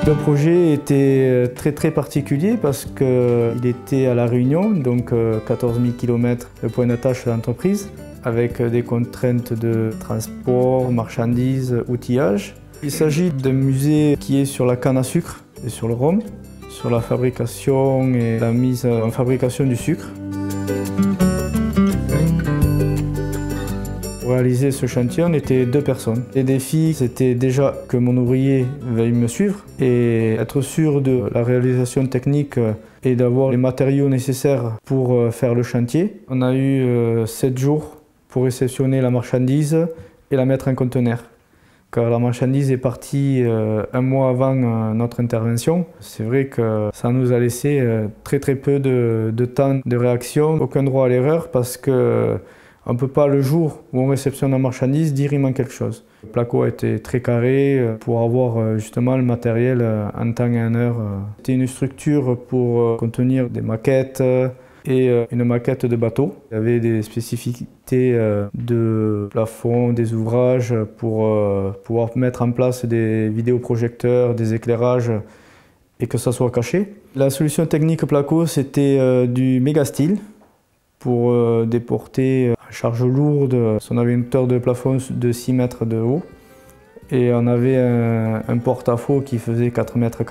Le projet était très particulier parce qu'il était à La Réunion, donc 14 000 km de point d'attache de l'entreprise, avec des contraintes de transport, marchandises, outillage. Il s'agit d'un musée qui est sur la canne à sucre et sur le rhum, sur la fabrication et la mise en fabrication du sucre. Pour réaliser ce chantier, on était 2 personnes. Les défis, c'était déjà que mon ouvrier veuille me suivre et être sûr de la réalisation technique et d'avoir les matériaux nécessaires pour faire le chantier. On a eu 7 jours pour réceptionner la marchandise et la mettre en conteneur. Car la marchandise est partie 1 mois avant notre intervention. C'est vrai que ça nous a laissé très peu de temps de réaction, aucun droit à l'erreur parce que on ne peut pas, le jour où on réceptionne la marchandise, dire il manque quelque chose. Le placo a été très carré pour avoir justement le matériel en temps et en heure. C'était une structure pour contenir des maquettes et une maquette de bateau. Il y avait des spécificités de plafond, des ouvrages pour pouvoir mettre en place des vidéoprojecteurs, des éclairages et que ça soit caché. La solution technique placo, c'était du Megasteel pour déporter à charge lourde. On avait une hauteur de plafond de 6 mètres de haut et on avait un porte-à-faux qui faisait 4,40 mètres.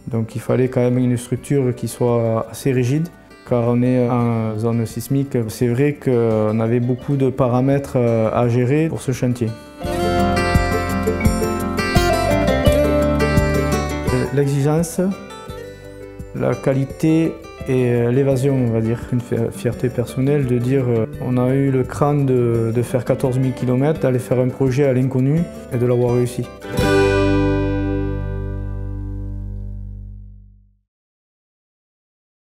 Donc il fallait quand même une structure qui soit assez rigide car on est en zone sismique. C'est vrai qu'on avait beaucoup de paramètres à gérer pour ce chantier. L'exigence, la qualité et l'évasion, on va dire. Une fierté personnelle de dire on a eu le crâne de faire 14 000 km, d'aller faire un projet à l'inconnu et de l'avoir réussi.